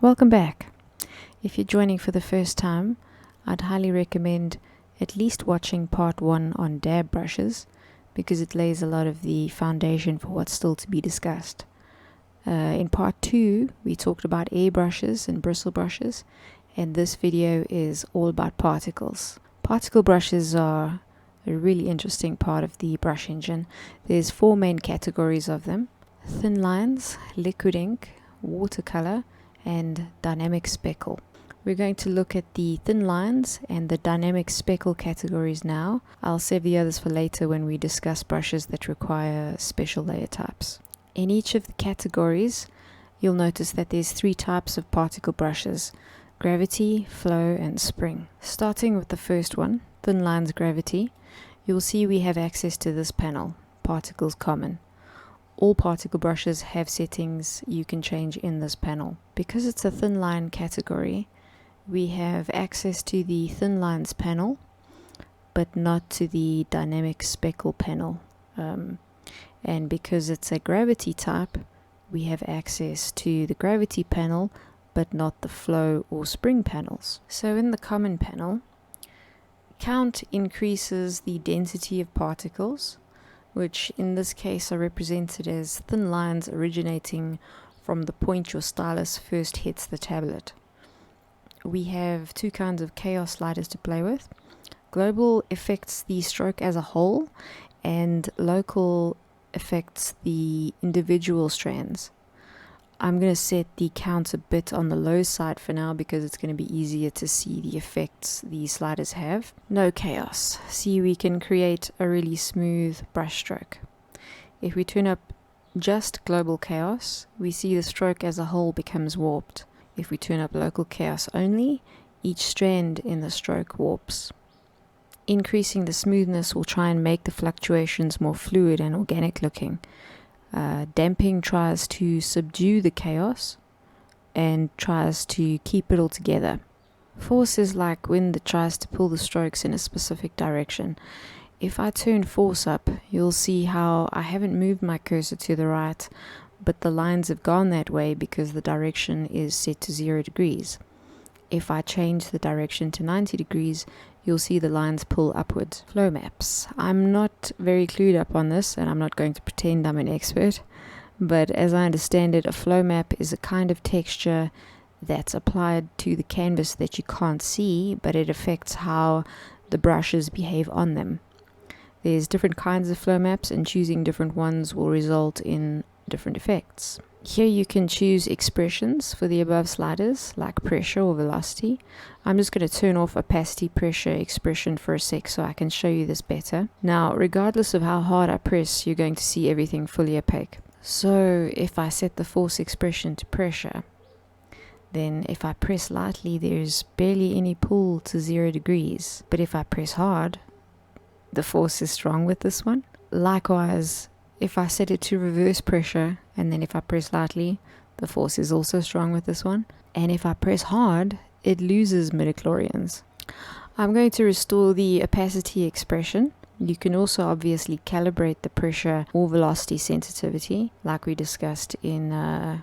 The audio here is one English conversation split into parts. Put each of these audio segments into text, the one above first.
Welcome back. If you're joining for the first time, I'd highly recommend at least watching part 1 on dab brushes because it lays a lot of the foundation for what's still to be discussed. In part 2, we talked about airbrushes and bristle brushes, and this video is all about particles. Particle brushes are a really interesting part of the brush engine. There's 4 main categories of them: thin lines, liquid ink, watercolor, and dynamic speckle. We're going to look at the thin lines and the dynamic speckle categories now. I'll save the others for later when we discuss brushes that require special layer types. In each of the categories, you'll notice that there's 3 types of particle brushes: gravity, flow, and spring. Starting with the first one, thin lines gravity, you'll see we have access to this panel, particles common. All particle brushes have settings you can change in this panel. Because it's a thin line category, we have access to the thin lines panel, but not to the dynamic speckle panel. And because it's a gravity type, we have access to the gravity panel, but not the flow or spring panels. So in the common panel, count increases the density of particles, which in this case are represented as thin lines originating from the point your stylus first hits the tablet. We have 2 kinds of chaos sliders to play with. Global affects the stroke as a whole, and local affects the individual strands. I'm going to set the count a bit on the low side for now because it's going to be easier to see the effects these sliders have. No chaos. See, we can create a really smooth brush stroke. If we turn up just global chaos, we see the stroke as a whole becomes warped. If we turn up local chaos only, each strand in the stroke warps. Increasing the smoothness will try and make the fluctuations more fluid and organic looking. Damping tries to subdue the chaos and tries to keep it all together. Force is like wind that tries to pull the strokes in a specific direction. If I turn force up, you'll see how I haven't moved my cursor to the right, but the lines have gone that way because the direction is set to 0 degrees. If I change the direction to 90 degrees, you'll see the lines pull upwards. Flow maps. I'm not very clued up on this, and I'm not going to pretend I'm an expert, but as I understand it, a flow map is a kind of texture that's applied to the canvas that you can't see, but it affects how the brushes behave on them. There's different kinds of flow maps, and choosing different ones will result in different effects. Here you can choose expressions for the above sliders, like pressure or velocity. I'm just going to turn off opacity, pressure, expression for a sec so I can show you this better. Now, regardless of how hard I press, you're going to see everything fully opaque. So if I set the force expression to pressure, then if I press lightly, there's barely any pull to 0 degrees. But if I press hard, the force is strong with this one. Likewise, if I set it to reverse pressure, and then if I press lightly, the force is also strong with this one. And if I press hard, it loses midichlorians. I'm going to restore the opacity expression. You can also obviously calibrate the pressure or velocity sensitivity, like we discussed in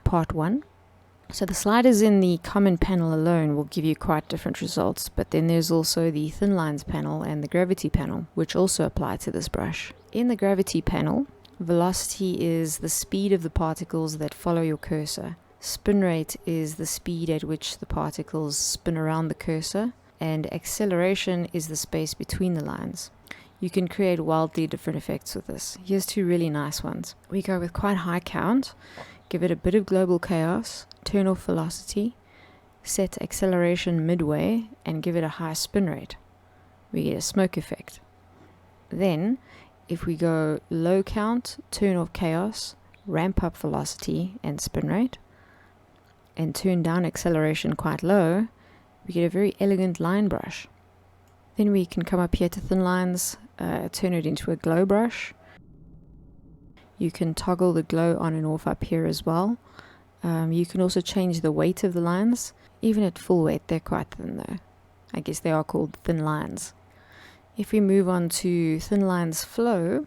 part 1. So the sliders in the common panel alone will give you quite different results, but then there's also the thin lines panel and the gravity panel, which also apply to this brush. In the gravity panel, velocity is the speed of the particles that follow your cursor. Spin rate is the speed at which the particles spin around the cursor, and acceleration is the space between the lines. You can create wildly different effects with this. Here's 2 really nice ones. We go with quite high count, give it a bit of global chaos, turn off velocity, set acceleration midway, and give it a high spin rate. We get a smoke effect. Then, if we go low count, turn off chaos, ramp up velocity and spin rate, and turn down acceleration quite low, we get a very elegant line brush. Then we can come up here to thin lines, turn it into a glow brush. You can toggle the glow on and off up here as well. You can also change the weight of the lines. Even at full weight, they're quite thin though. I guess they are called thin lines. If we move on to thin lines flow,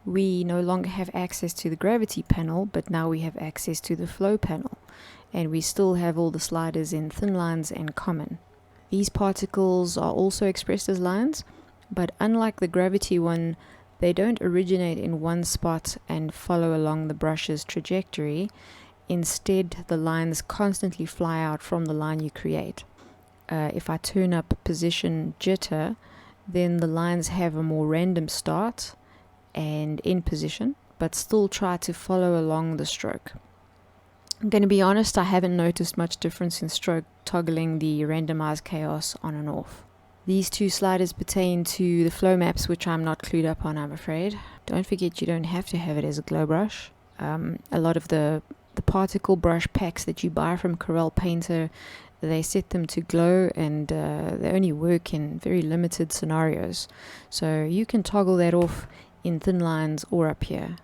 we no longer have access to the gravity panel, but now we have access to the flow panel, and we still have all the sliders in thin lines and common. These particles are also expressed as lines, but unlike the gravity one, they don't originate in one spot and follow along the brush's trajectory. Instead, the lines constantly fly out from the line you create. If I turn up position jitter, then the lines have a more random start and end position, but still try to follow along the stroke. I'm going to be honest, I haven't noticed much difference in stroke toggling the randomized chaos on and off. These two sliders pertain to the flow maps, which I'm not clued up on, I'm afraid. Don't forget, you don't have to have it as a glow brush. A lot of the particle brush packs that you buy from Corel Painter, they set them to glow, and they only work in very limited scenarios. So you can toggle that off in thin lines or up here.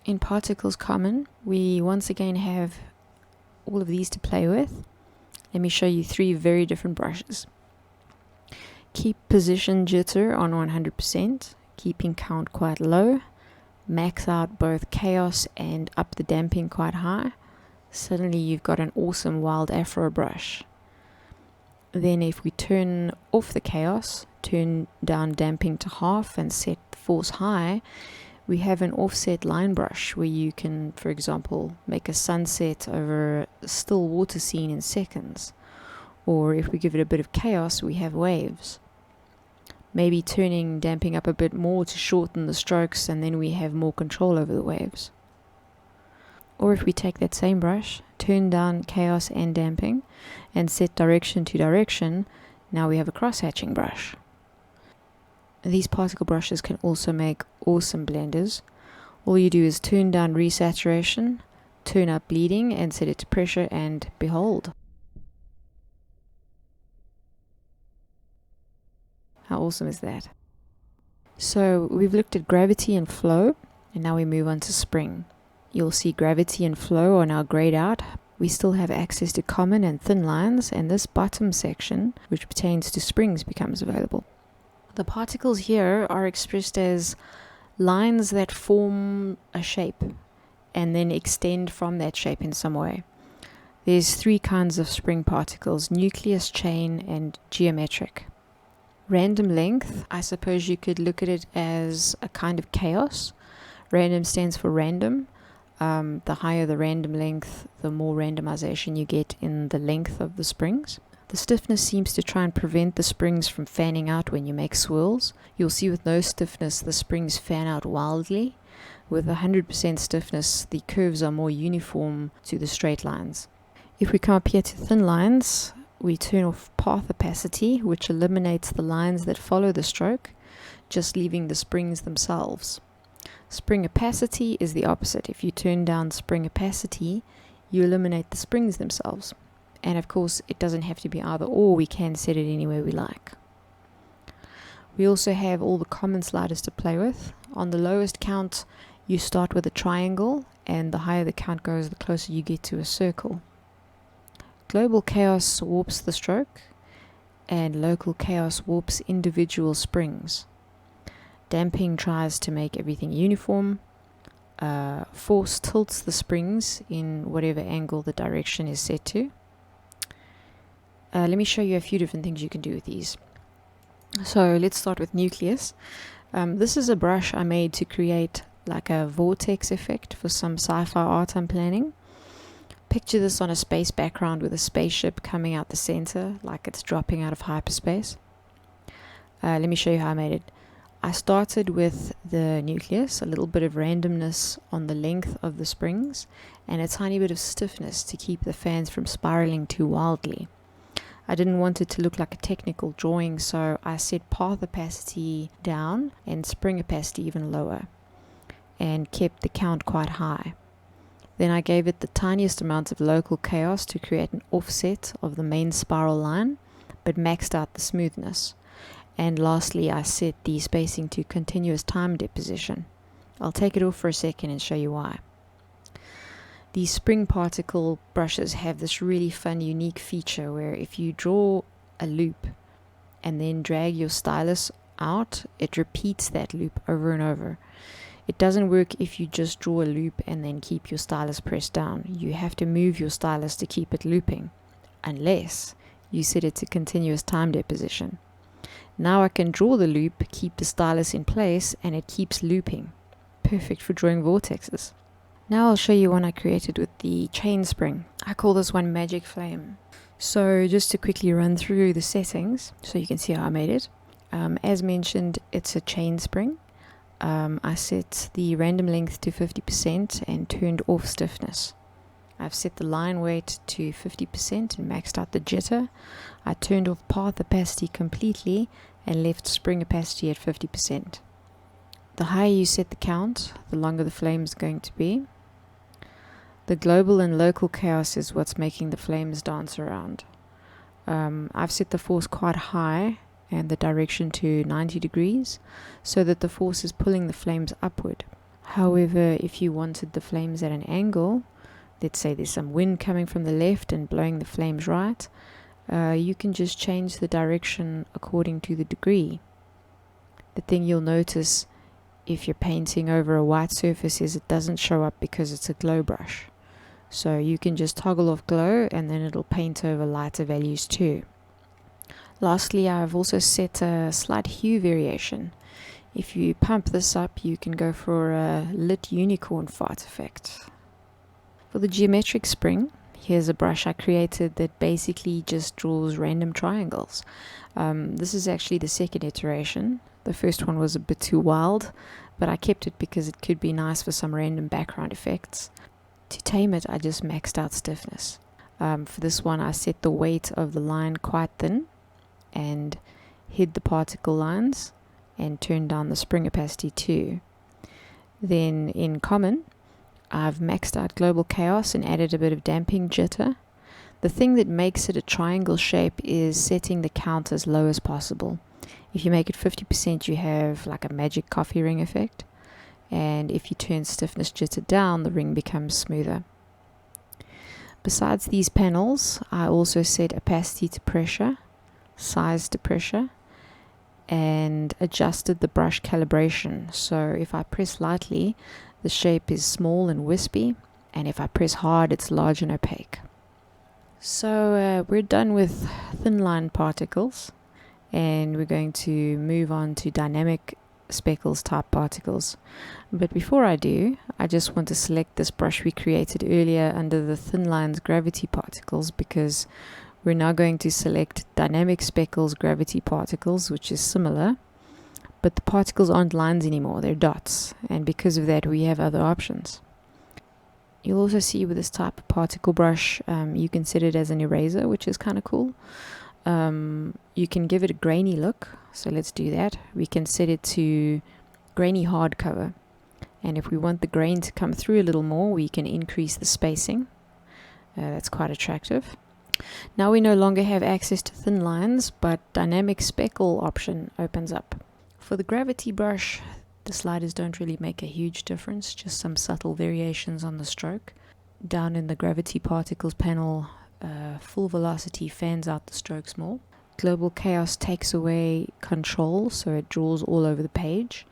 In Particles Common, we once again have all of these to play with. Let me show you 3 very different brushes. Keep position jitter on 100%, keeping count quite low. Max out both chaos and up the damping quite high. Suddenly you've got an awesome wild afro brush. Then if we turn off the chaos, turn down damping to half and set force high, we have an offset line brush where you can, for example, make a sunset over a still water scene in seconds. Or if we give it a bit of chaos, we have waves. Maybe turning damping up a bit more to shorten the strokes, and then we have more control over the waves. Or if we take that same brush, turn down chaos and damping, and set direction to direction, now we have a cross-hatching brush. These particle brushes can also make awesome blenders. All you do is turn down resaturation, turn up bleeding, and set it to pressure, and behold. How awesome is that? So we've looked at gravity and flow, and now we move on to spring. You'll see gravity and flow are now grayed out. We still have access to common and thin lines, and this bottom section, which pertains to springs, becomes available. The particles here are expressed as lines that form a shape and then extend from that shape in some way. There's 3 kinds of spring particles: nucleus, chain, and geometric. Random length, I suppose you could look at it as a kind of chaos. Random stands for random. The higher the random length, the more randomization you get in the length of the springs. The stiffness seems to try and prevent the springs from fanning out when you make swirls. You'll see with no stiffness, the springs fan out wildly. With 100% stiffness, the curves are more uniform to the straight lines. If we come up here to thin lines, we turn off path opacity, which eliminates the lines that follow the stroke, just leaving the springs themselves. Spring opacity is the opposite. If you turn down spring opacity, you eliminate the springs themselves. And of course, it doesn't have to be either or. We can set it anywhere we like. We also have all the common sliders to play with. On the lowest count, you start with a triangle, and the higher the count goes, the closer you get to a circle. Global chaos warps the stroke, and local chaos warps individual springs. Damping tries to make everything uniform. Force tilts the springs in whatever angle the direction is set to. Let me show you a few different things you can do with these. So let's start with Nucleus. This is a brush I made to create like a vortex effect for some sci-fi art I'm planning. Picture this on a space background with a spaceship coming out the center, like it's dropping out of hyperspace. Let me show you how I made it. I started with the nucleus, a little bit of randomness on the length of the springs, and a tiny bit of stiffness to keep the fans from spiraling too wildly. I didn't want it to look like a technical drawing, so I set path opacity down and spring opacity even lower, and kept the count quite high. Then I gave it the tiniest amount of local chaos to create an offset of the main spiral line, but maxed out the smoothness. And lastly, I set the spacing to continuous time deposition. I'll take it off for a second and show you why. These spring particle brushes have this really fun, unique feature where if you draw a loop and then drag your stylus out, it repeats that loop over and over. It doesn't work if you just draw a loop and then keep your stylus pressed down. You have to move your stylus to keep it looping, unless you set it to continuous time deposition. Now I can draw the loop, keep the stylus in place, and it keeps looping. Perfect for drawing vortexes. Now I'll show you one I created with the chain spring. I call this one Magic Flame. So just to quickly run through the settings so you can see how I made it. As mentioned, it's a chain spring. I set the random length to 50% and turned off stiffness. I've set the line weight to 50% and maxed out the jitter. I turned off path opacity completely and left spring opacity at 50%. The higher you set the count, the longer the flame is going to be. The global and local chaos is what's making the flames dance around. I've set the force quite high and the direction to 90 degrees so that the force is pulling the flames upward. However, if you wanted the flames at an angle, let's say there's some wind coming from the left and blowing the flames right, you can just change the direction according to the degree. The thing you'll notice if you're painting over a white surface is it doesn't show up because it's a glow brush. So you can just toggle off glow and then it'll paint over lighter values too. Lastly, I've also set a slight hue variation. If you pump this up, you can go for a lit unicorn fart effect. For the geometric spring, here's a brush I created that basically just draws random triangles. This is actually the second iteration. The first one was a bit too wild, but I kept it because it could be nice for some random background effects. To tame it, I just maxed out stiffness. For this one, I set the weight of the line quite thin and hid the particle lines and turned down the spring opacity too. Then in common, I've maxed out global chaos and added a bit of damping jitter. The thing that makes it a triangle shape is setting the count as low as possible. If you make it 50%, you have like a magic coffee ring effect. And if you turn stiffness jitter down, the ring becomes smoother. Besides these panels, I also set opacity to pressure, size to pressure, and adjusted the brush calibration. So if I press lightly, the shape is small and wispy, and if I press hard, it's large and opaque. So we're done with thin line particles, and we're going to move on to dynamic speckles type particles. But before I do, I just want to select this brush we created earlier under the thin lines gravity particles, because we're now going to select dynamic speckles gravity particles, which is similar, but the particles aren't lines anymore, they're dots, and because of that we have other options. You'll also see with this type of particle brush, you can set it as an eraser, which is kind of cool. You can give it a grainy look, so let's do that. We can set it to grainy hardcover, and if we want the grain to come through a little more, we can increase the spacing. That's quite attractive. Now we no longer have access to thin lines, but dynamic speckle option opens up. For the gravity brush, the sliders don't really make a huge difference, just some subtle variations on the stroke. Down in the gravity particles panel, full velocity fans out the strokes more. Global chaos takes away control, so it draws all over the page,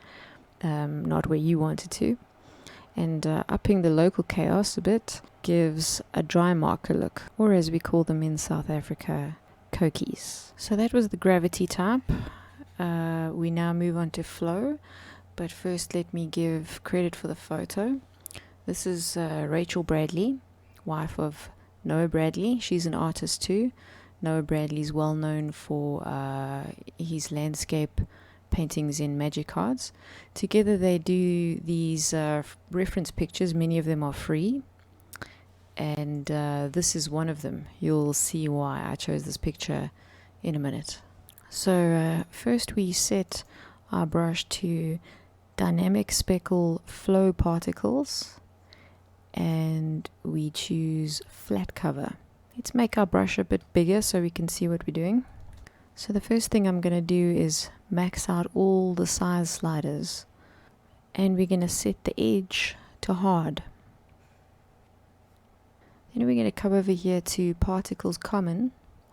not where you want it to. And upping the local chaos a bit gives a dry marker look, or as we call them in South Africa, kokies. So that was the gravity type. We now move on to flow, but first let me give credit for the photo. This is Rachel Bradley, wife of Noah Bradley. She's an artist too. Noah Bradley's well known for his landscape paintings in magic cards. Together they do these reference pictures. Many of them are free, and this is one of them. You'll see why I chose this picture in a minute. So first we set our brush to dynamic speckle flow particles, and we choose flat cover. Let's make our brush a bit bigger so we can see what we're doing. So the first thing I'm going to do is max out all the size sliders, and we're going to set the edge to hard. Then we're going to come over here to particles common,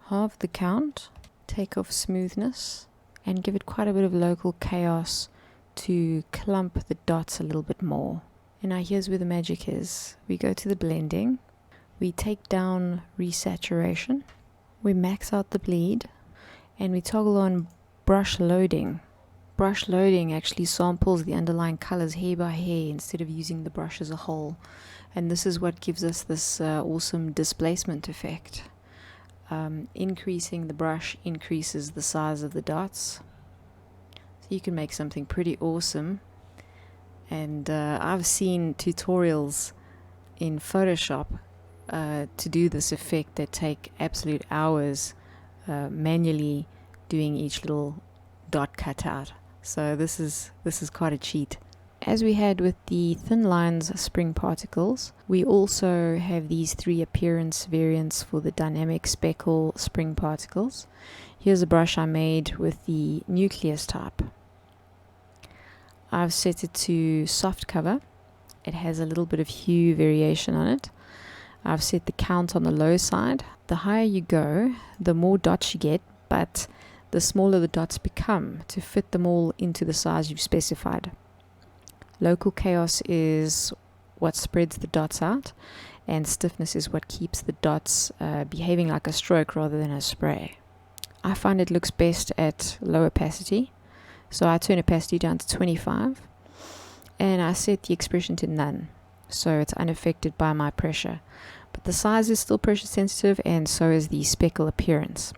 halve the count, take off smoothness, and give it quite a bit of local chaos to clump the dots a little bit more. And now here's where the magic is. We go to the blending, we take down resaturation, we max out the bleed, and we toggle on brush loading. Brush loading actually samples the underlying colors hair by hair instead of using the brush as a whole. And this is what gives us this awesome displacement effect. Increasing the brush increases the size of the dots. So you can make something pretty awesome. And I've seen tutorials in Photoshop to do this effect that take absolute hours manually doing each little dot cutout. So this is quite a cheat. As we had with the thin lines spring particles, we also have these 3 appearance variants for the dynamic speckle spring particles. Here's a brush I made with the Nucleus type. I've set it to soft cover. It has a little bit of hue variation on it. I've set the count on the low side. The higher you go, the more dots you get, but the smaller the dots become to fit them all into the size you've specified. Local chaos is what spreads the dots out, and stiffness is what keeps the dots behaving like a stroke rather than a spray. I find it looks best at low opacity, so I turn opacity down to 25, and I set the expression to none, so it's unaffected by my pressure. But the size is still pressure sensitive, and so is the speckle appearance.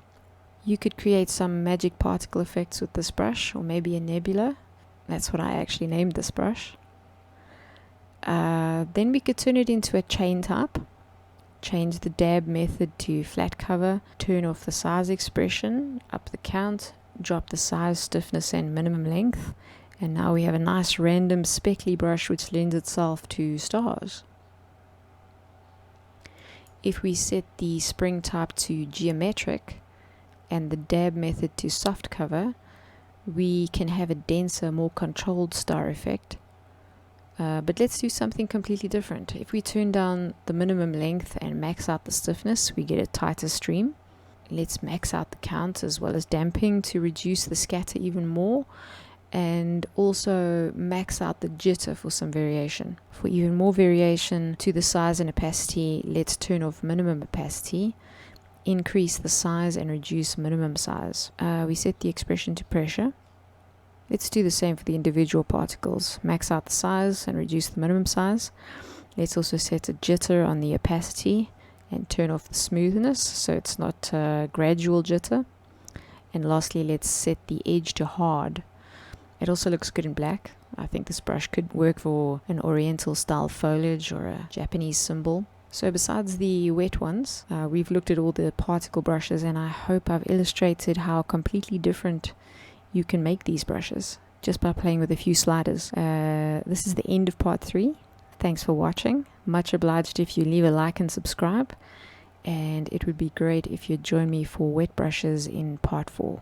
You could create some magic particle effects with this brush, or maybe a nebula. That's what I actually named this brush. Then we could turn it into a chain type, change the dab method to flat cover, turn off the size expression, up the count, drop the size, stiffness and minimum length, and now we have a nice random speckly brush which lends itself to stars. If we set the spring type to geometric and the dab method to soft cover, we can have a denser, more controlled star effect. But let's do something completely different. If we turn down the minimum length and max out the stiffness, we get a tighter stream. Let's max out the count as well as damping to reduce the scatter even more, and also max out the jitter for some variation. For even more variation to the size and opacity, let's turn off minimum opacity, increase the size and reduce minimum size. We set the expression to pressure. Let's do the same for the individual particles. Max out the size and reduce the minimum size. Let's also set a jitter on the opacity and turn off the smoothness so it's not gradual jitter. And lastly, let's set the edge to hard. It also looks good in black. I think this brush could work for an oriental style foliage or a Japanese symbol. So besides the wet ones, we've looked at all the particle brushes, and I hope I've illustrated how completely different you can make these brushes just by playing with a few sliders. This is the end of part 3. Thanks for watching. Much obliged if you leave a like and subscribe, and it would be great if you'd join me for wet brushes in part 4.